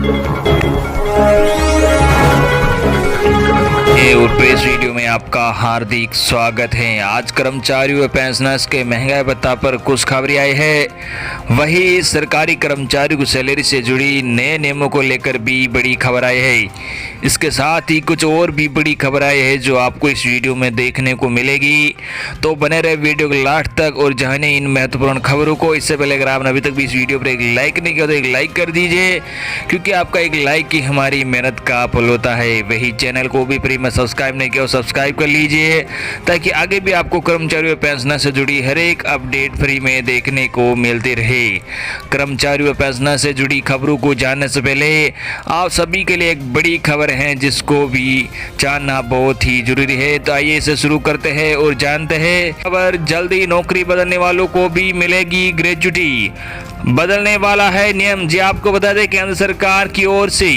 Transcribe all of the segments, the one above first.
और press video में आपका हार्दिक स्वागत है। आज कर्मचारियों व पेंशनर्स के महंगाई भत्ता पर कुछ खबरें आई है। वही सरकारी कर्मचारियों को सैलरी से जुड़ी नए नियमों को लेकर भी बड़ी खबर आई है। इसके साथ ही कुछ और भी बड़ी खबर आई है जो आपको इस वीडियो में देखने को मिलेगी। तो बने रहे वीडियो को लास्ट तक और जाने इन महत्वपूर्ण खबरों को। इससे पहले अगर आपने अभी तक भी इस वीडियो पर एक लाइक नहीं किया तो एक लाइक कर दीजिए, क्योंकि आपका एक लाइक ही हमारी मेहनत का फल होता है। वही चैनल को भी फ्री में सब्सक्राइब नहीं किया, सब्सक्राइब कर लीजिए ताकि आगे भी आपको कर्मचारियों पेंशनर से जुड़ी हर एक अपडेट फ्री में देखने को मिलती रहे। कर्मचारियों पेंशनर से जुड़ी खबरों को जानने से पहले आप सभी के लिए एक बड़ी खबर है जिसको भी जानना बहुत ही जरूरी है। तो आइए इसे शुरू करते हैं और जानते हैं खबर। जल्दी नौकरी बदलने वालों को भी मिलेगी ग्रेच्युटी, बदलने वाला है नियम। जी आपको बता दें केंद्र सरकार की ओर से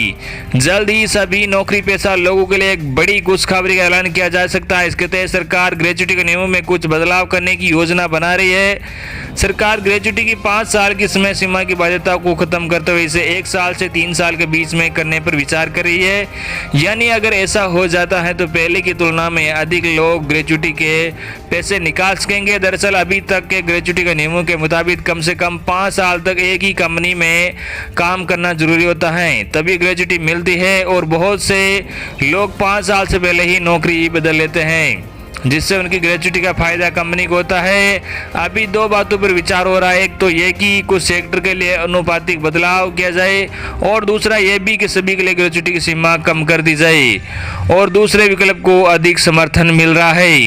जल्द ही सभी नौकरी पेशा लोगों के लिए एक बड़ी खुशखबरी का ऐलान किया जा सकता है। इसके तहत सरकार ग्रेच्युटी के नियमों में कुछ बदलाव करने की योजना बना रही है। सरकार ग्रेच्युटी की 5 साल की समय सीमा की बाध्यता को खत्म करते हुए इसे 1 साल से 3 साल के बीच में करने पर विचार कर रही है। यानी अगर ऐसा हो जाता है तो पहले की तुलना में अधिक लोग ग्रेच्युटी के पैसे निकाल सकेंगे। दरअसल अभी तक के ग्रेच्युटी के नियमों के मुताबिक कम से कम 5 साल तक एक ही कंपनी में काम करना जरूरी होता है, तभी ग्रेच्युटी मिलती है। और बहुत से लोग 5 साल से पहले ही नौकरी बदल लेते हैं, जिससे उनकी ग्रेच्युटी का फायदा कंपनी को होता है। अभी 2 बातों पर विचार हो रहा है। एक तो ये कि कुछ सेक्टर के लिए अनुपातिक बदलाव किया जाए और दूसरा ये भी कि सभी के लिए ग्रेच्युटी की सीमा कम कर दी जाए। और दूसरे विकल्प को अधिक समर्थन मिल रहा है।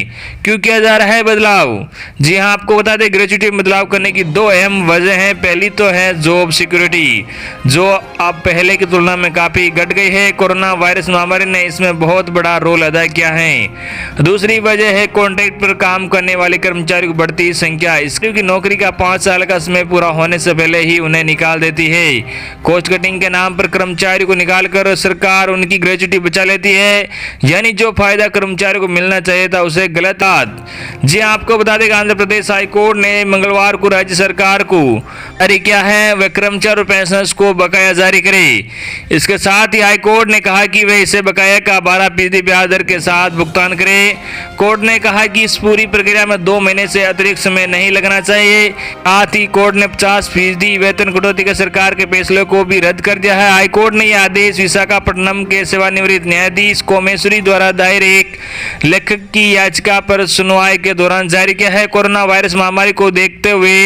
क्यों किया जा रहा है बदलाव? जी हाँ, आपको बता दें ग्रेच्युटी में बदलाव करने की 2 अहम वजह हैं। पहली तो है जॉब सिक्योरिटी, जो अब पहले की तुलना में काफ़ी घट गई है। कोरोना वायरस महामारी ने इसमें बहुत बड़ा रोल अदा किया है। दूसरी वजह है कॉन्ट्रैक्ट पर काम करने वाले कर्मचारियों की बढ़ती संख्या। इसकी की नौकरी का 5 साल का समय पूरा होने से पहले ही उन्हें निकाल देती है। कॉस्ट कटिंग के नाम पर कर्मचारियों को निकालकर सरकार उनकी ग्रेच्युटी बचा लेती है, यानी जो फायदा कर्मचारियों को मिलना चाहिए था उसे गलत। जी आपको बता दें आंध्र प्रदेश हाई कोर्ट ने मंगलवार को राज्य सरकार को जारी किया है वह कर्मचारी और पेंशनर्स को बकाया जारी करे। इसके साथ ही हाई कोर्ट ने कहा कि वे इसे बकाया का 12% ब्याज दर के साथ भुगतान करे। कोर्ट ने कहा कि इस पूरी प्रक्रिया में 2 महीने से अतिरिक्त समय नहीं लगना चाहिए। साथ ही कोर्ट ने 50% वेतन कटौती के सरकार के फैसले को भी रद्द कर दिया है। हाईकोर्ट ने यह आदेश विशाखापट्टनम के सेवानिवृत्त न्यायाधीश कोमेश्वरी द्वारा दायर एक लेखक की याचिका पर सुनवाई के दौरान जारी किया है। कोरोना वायरस महामारी को देखते हुए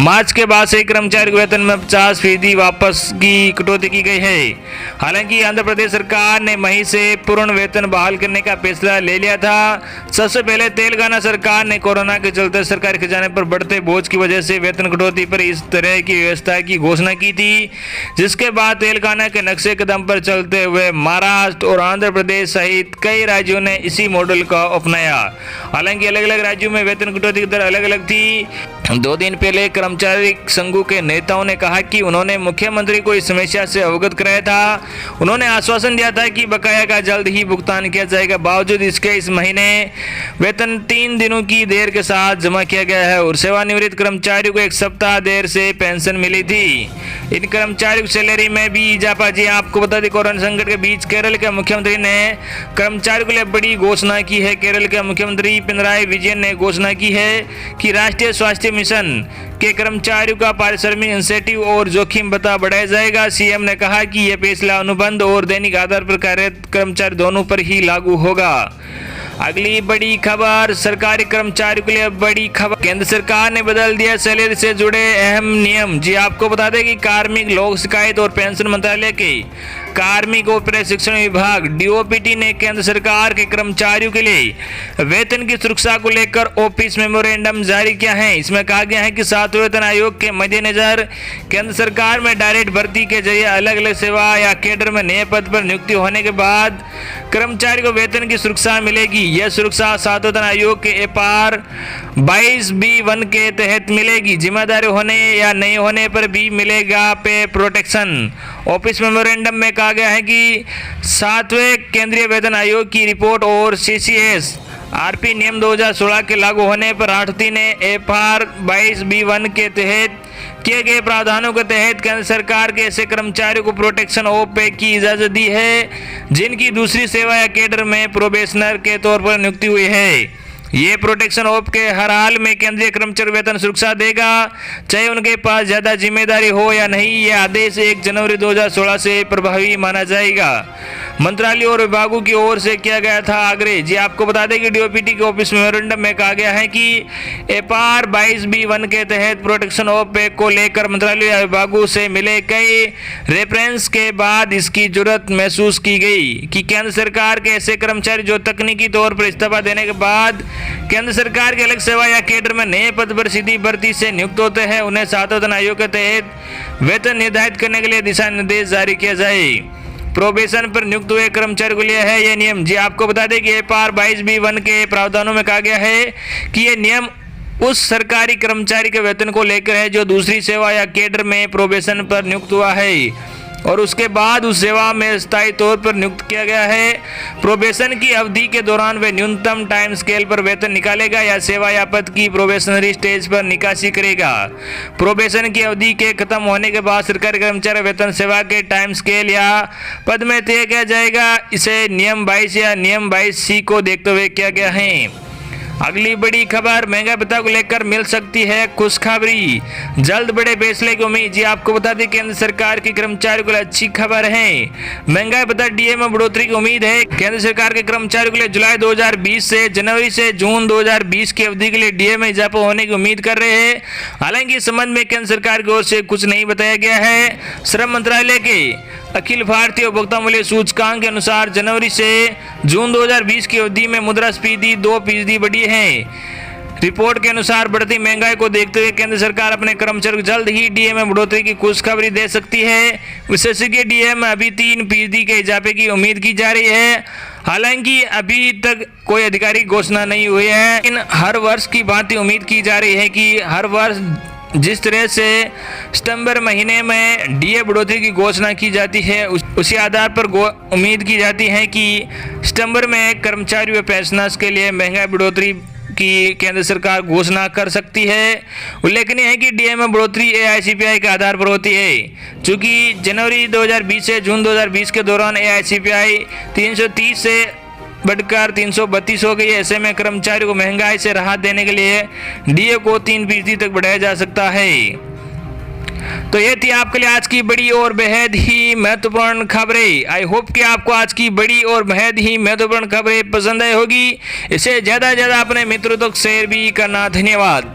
मार्च के बाद से कर्मचारी के वेतन में 50% वापस की कटौती की गई है। हालांकि आंध्र प्रदेश सरकार ने मई से पूर्ण वेतन बहाल करने का फैसला ले लिया था। सबसे पहले तेलंगाना सरकार ने कोरोना के चलते सरकारी खजाने पर बढ़ते बोझ की वजह से वेतन कटौती पर इस तरह की व्यवस्था की घोषणा की थी, जिसके बाद तेलंगाना के नक्शे कदम पर चलते हुए महाराष्ट्र और आंध्र प्रदेश सहित कई राज्यों ने इसी मॉडल का अपनाया। हालांकि अलग अलग राज्यों में वेतन कटौती की दर अलग अलग थी। 2 दिन पहले कर्मचारी संघों के नेताओं ने कहा कि उन्होंने मुख्यमंत्री को इस समस्या से अवगत कराया था। उन्होंने आश्वासन दिया था कि बकाया का जल्द ही भुगतान किया जाएगा। बावजूद इसके इस महीने वेतन 3 दिनों की देर के साथ जमा किया गया है और सेवानिवृत्त कर्मचारियों को 1 सप्ताह देर से पेंशन मिली थी। इन कर्मचारियों की सैलरी में भी इजाफा। जी आपको बता दें कोरोना संकट के बीच केरल के मुख्यमंत्री ने कर्मचारियों के लिए बड़ी घोषणा की है। केरल के मुख्यमंत्री पिनराई विजयन ने घोषणा की है कि राष्ट्रीय स्वास्थ्य मिशन के कर्मचारियों का पारिश्रमिक इंसेंटिव और जोखिम भत्ता बढ़ाया जाएगा। सीएम ने कहा कि यह फैसला अनुबंध और दैनिक आधार पर कार्यरत कर्मचारी दोनों पर ही लागू होगा। अगली बड़ी खबर, सरकारी कर्मचारियों के लिए बड़ी खबर। केंद्र सरकार ने बदल दिया सैलरी से जुड़े अहम नियम। जी आपको बता दें कि कार्मिक लोक शिकायत और पेंशन मंत्रालय के कार्मिक और प्रशिक्षण विभाग डीओपीटी ने केंद्र सरकार के कर्मचारियों के लिए वेतन की सुरक्षा को लेकर ऑफिस मेमोरेंडम जारी किया है। इसमें कहा गया है कि 7वें वेतन आयोग के मद्देनजर केंद्र सरकार में डायरेक्ट भर्ती के जरिए अलग अलग सेवा या कैडर में नए पद पर नियुक्ति होने के बाद कर्मचारी को वेतन की सुरक्षा मिलेगी। यह सुरक्षा 7वें वेतन आयोग के एपार 22B1 के तहत मिलेगी। जिम्मेदारी होने या नहीं होने पर भी मिलेगा पे प्रोटेक्शन। ऑफिस मेमोरेंडम में कहा गया है कि 7वें केंद्रीय वेतन आयोग की रिपोर्ट और सीसीएस आरपी नियम 2016 के लागू होने पर 8 ने एफआर 22B1 के तहत किए गए प्रावधानों के तहत केंद्र सरकार के ऐसे कर्मचारियों को प्रोटेक्शन ऑफ पे की इजाजत दी है जिनकी दूसरी सेवा या कैडर में प्रोबेशनर के तौर पर नियुक्ति हुई है। ये प्रोटेक्शन ऑफ के हर हाल में केंद्रीय कर्मचारी वेतन सुरक्षा देगा, चाहे उनके पास ज्यादा जिम्मेदारी हो या नहीं। यह आदेश 1 जनवरी 2016 से प्रभावी माना जाएगा। मंत्रालय और विभागों की ओर से किया गया था आग्रह। जी आपको बता दें कि डीओपीटी के ऑफिस मेमोरेंडम में कहा गया है कि एपार 22B1 के तहत प्रोटेक्शन ऑफ पे को लेकर मंत्रालय या विभागों से मिले कई रेफरेंस के बाद इसकी जरूरत महसूस की गई कि केंद्र सरकार के ऐसे कर्मचारी जो तकनीकी तौर पर इस्तीफा देने के बाद केंद्र सरकार के अलग सेवा या कैडर में नए पद पर सीधी भर्ती से नियुक्त होते हैं, उन्हें सातवेतन आयोग के तहत वेतन निर्धारित करने के लिए दिशा निर्देश जारी किया जाए। प्रोबेशन पर नियुक्त हुए कर्मचारी के लिए है यह नियम। जी आपको बता दें कि एपार 22B1 के प्रावधानों में कहा गया है कि यह नियम उस सरकारी कर्मचारी के वेतन को लेकर है जो दूसरी सेवा या कैडर में प्रोबेशन पर नियुक्त हुआ है और उसके बाद उस सेवा में स्थायी तौर पर नियुक्त किया गया है। प्रोबेशन की अवधि के दौरान वे न्यूनतम टाइम स्केल पर वेतन निकालेगा या सेवा या पद की प्रोबेशनरी स्टेज पर निकासी करेगा। प्रोबेशन की अवधि के खत्म होने के बाद सरकारी कर्मचारी वेतन सेवा के टाइम स्केल या पद में तय किया जाएगा। इसे नियम 22 या नियम 22C को देखते हुए किया गया है। अगली बड़ी खबर महंगाई भत्ता को लेकर मिल सकती है खुशखबरी, जल्द बड़े फैसले की उम्मीद। जी आपको बता दें केंद्र सरकार के कर्मचारियों के लिए अच्छी खबर है। महंगाई भत्ता डीए में बढ़ोतरी की उम्मीद है। केंद्र सरकार के कर्मचारियों के लिए जुलाई 2020 से जनवरी से जून 2020 की अवधि के लिए डीए में इजाफा होने की उम्मीद कर रहे हैं। हालांकि इस संबंध में केंद्र सरकार की ओर से कुछ नहीं बताया गया है। श्रम मंत्रालय के अखिल भारतीय उपभोक्ता मूल्य सूचकांक के अनुसार जनवरी से जून 2020 की अवधि में मुद्रास्फीति 2% बढ़ी है। रिपोर्ट के अनुसार बढ़ती महंगाई को देखते हुए केंद्र सरकार अपने कर्मचारियों को जल्द ही डीए में बढ़ोतरी की खुशखबरी दे सकती है। विशेषज्ञ डीए में अभी 3% के इजाफे की उम्मीद की जा रही है। हालांकि अभी तक कोई आधिकारिक घोषणा नहीं हुई है, लेकिन हर वर्ष की भांति उम्मीद की जा रही है कि हर वर्ष जिस तरह से सितंबर महीने में डीए बढ़ोतरी की घोषणा की जाती है उसी आधार पर उम्मीद की जाती है कि सितंबर में कर्मचारी व पेंशनर्स के लिए महंगाई बढ़ोतरी की केंद्र सरकार घोषणा कर सकती है। उल्लेखनीय है कि डीए में बढ़ोतरी एआईसीपीआई के आधार पर होती है। चूंकि जनवरी 2020 से जून 2020 के दौरान एआईसीपीआई 330 से बढ़कर 332 हो गई। ऐसे में कर्मचारियों को महंगाई से राहत देने के लिए डीए को 3% तक बढ़ाया जा सकता है। तो ये थी आपके लिए आज की बड़ी और बेहद ही महत्वपूर्ण खबरें। आई होप कि आपको आज की बड़ी और बेहद ही महत्वपूर्ण खबरें पसंद आई होगी। इसे ज़्यादा से ज़्यादा अपने मित्रों तक शेयर भी करना। धन्यवाद।